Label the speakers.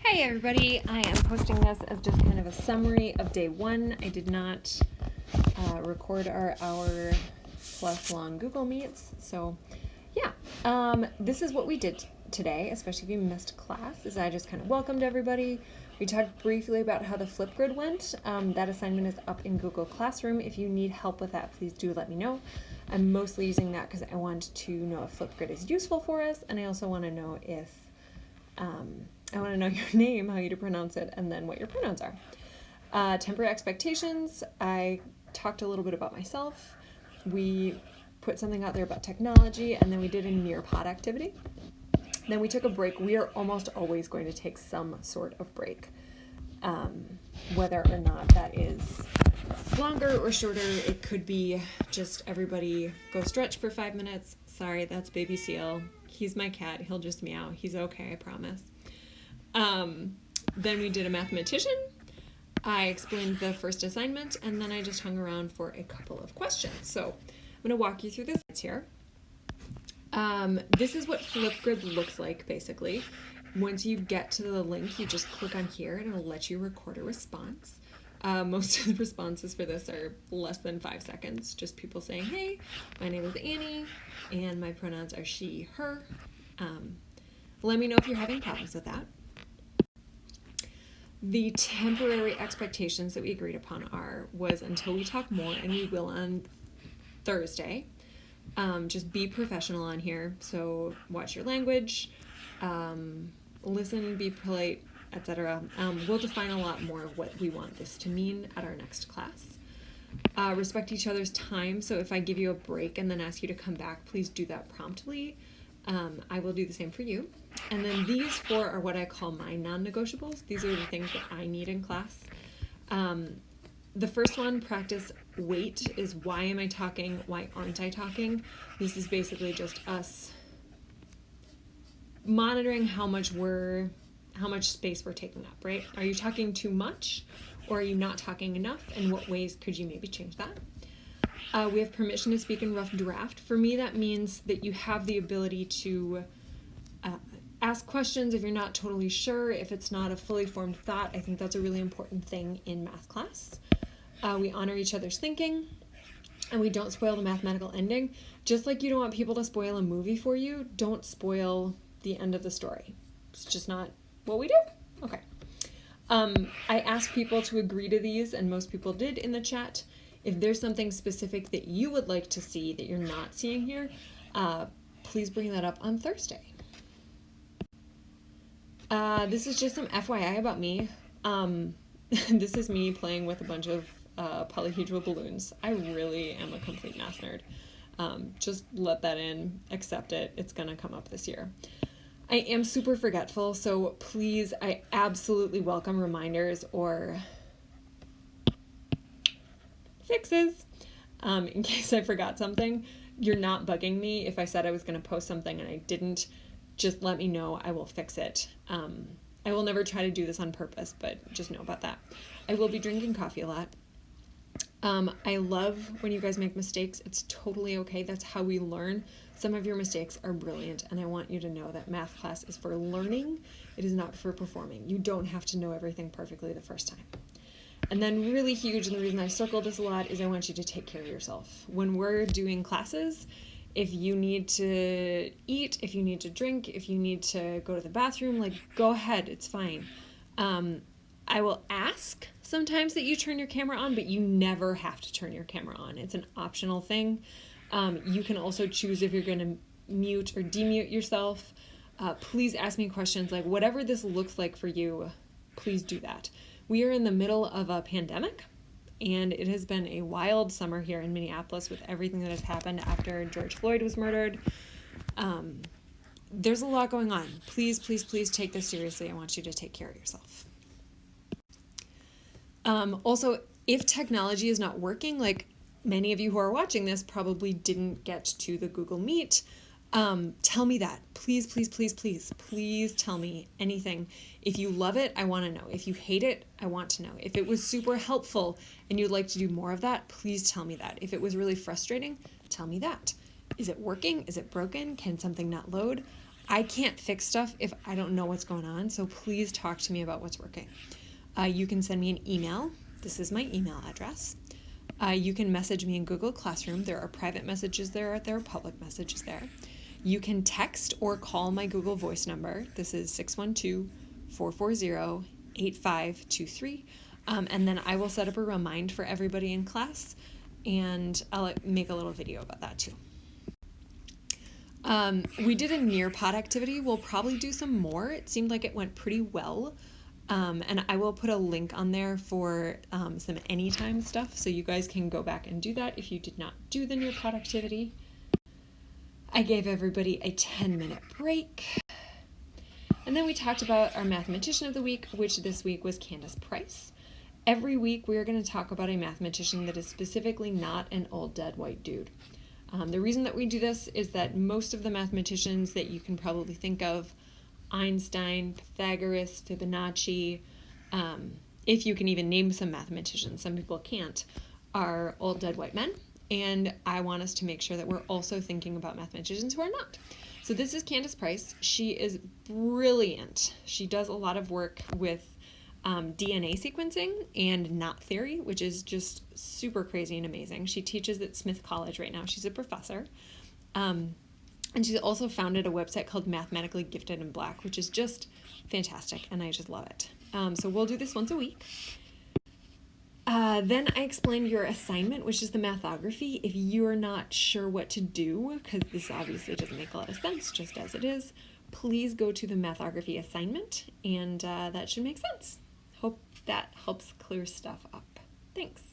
Speaker 1: Hey everybody, I am posting this as just kind of a summary of day one. I did not record our hour plus long Google Meets, so yeah. This is what we did today, especially if you missed class, is I just kind of welcomed everybody. We talked briefly about how the Flipgrid went. That assignment is up in Google Classroom. If you need help with that, please do let me know. I'm mostly using that because I want to know if Flipgrid is useful for us, and I also want to know if I want to know your name, how you pronounce it, and then what your pronouns are. Temporary expectations, I talked a little bit about myself. We put something out there about technology, and then we did a Nearpod activity. Then we took a break. We are almost always going to take some sort of break. Whether or not that is longer or shorter, it could be just everybody go stretch for 5 minutes. Sorry, that's baby Seal. He's my cat. He'll just meow. He's okay, I promise. Then we did a mathematician. I explained the first assignment, and then I just hung around for a couple of questions. So I'm going to walk you through this here. This is what Flipgrid looks like, basically. Once you get to the link, you just click on here, and it'll let you record a response. Most of the responses for this are less than 5 seconds. Just people saying, hey, my name is Annie, and my pronouns are she, her. Let me know if you're having problems with that. The temporary expectations that we agreed upon was until we talk more, and we will on Thursday. Just be professional on here. So watch your language, listen, be polite, etc. We'll define a lot more of what we want this to mean at our next class. Respect each other's time. So if I give you a break and then ask you to come back, please do that promptly. I will do the same for you. And then these 4 are what I call my non-negotiables. These are the things that I need in class. The first one, practice wait, is why am I talking? Why aren't I talking? This is basically just us monitoring how much space we're taking up, right? Are you talking too much, or are you not talking enough? In what ways could you maybe change that? We have permission to speak in rough draft. For me, that means that you have the ability to ask questions if you're not totally sure, if it's not a fully formed thought. I think that's a really important thing in math class. We honor each other's thinking, and we don't spoil the mathematical ending. Just like you don't want people to spoil a movie for you, don't spoil the end of the story. It's just not what we do. Okay. I asked people to agree to these, and most people did in the chat. If there's something specific that you would like to see that you're not seeing here, please bring that up on Thursday. This is just some FYI about me. This is me playing with a bunch of polyhedral balloons. I really am a complete math nerd. Just let that in, accept it. It's gonna come up this year. I am super forgetful, so please, I absolutely welcome reminders or fixes in case I forgot something. You're not bugging me. If I said I was going to post something and I didn't, just let me know. I will fix it. I will never try to do this on purpose, but just know about that. I will be drinking coffee a lot. I love when you guys make mistakes. It's totally okay. That's how we learn. Some of your mistakes are brilliant, and I want you to know that math class is for learning. It is not for performing. You don't have to know everything perfectly the first time. And then really huge, and the reason I circled this a lot, is I want you to take care of yourself. When we're doing classes, if you need to eat, if you need to drink, if you need to go to the bathroom, like, go ahead, it's fine. I will ask sometimes that you turn your camera on, but you never have to turn your camera on. It's an optional thing. You can also choose if you're going to mute or demute yourself. Please ask me questions, like whatever this looks like for you, please do that. We are in the middle of a pandemic, and it has been a wild summer here in Minneapolis with everything that has happened after George Floyd was murdered. There's a lot going on. Please, please, please take this seriously. I want you to take care of yourself. Also, if technology is not working, like many of you who are watching this probably didn't get to the Google Meet, tell me that. Please, please, please, please, please tell me anything. If you love it, I want to know. If you hate it, I want to know. If it was super helpful and you'd like to do more of that, please tell me that. If it was really frustrating, tell me that. Is it working? Is it broken? Can something not load? I can't fix stuff if I don't know what's going on, so please talk to me about what's working. You can send me an email. This is my email address. You can message me in Google Classroom. There are private messages there. There are public messages there. You can text or call my Google Voice number. This is 612-440-8523. And then I will set up a remind for everybody in class, and I'll make a little video about that too. We did a Nearpod activity. We'll probably do some more. It seemed like it went pretty well. And I will put a link on there for some anytime stuff, so you guys can go back and do that if you did not do the Nearpod activity. I gave everybody a 10-minute break. And then we talked about our mathematician of the week, which this week was Candace Price. Every week we are going to talk about a mathematician that is specifically not an old dead white dude. The reason that we do this is that most of the mathematicians that you can probably think of, Einstein, Pythagoras, Fibonacci, if you can even name some mathematicians, some people can't, are old dead white men. And I want us to make sure that we're also thinking about mathematicians who are not. So this is Candace Price. She is brilliant. She does a lot of work with DNA sequencing and knot theory, which is just super crazy and amazing. She teaches at Smith College right now. She's a professor. And she's also founded a website called Mathematically Gifted in Black, which is just fantastic, and I just love it. So we'll do this once a week. Then I explained your assignment, which is the mathography. If you're not sure what to do, because this obviously doesn't make a lot of sense just as it is, please go to the mathography assignment, and that should make sense. Hope that helps clear stuff up. Thanks.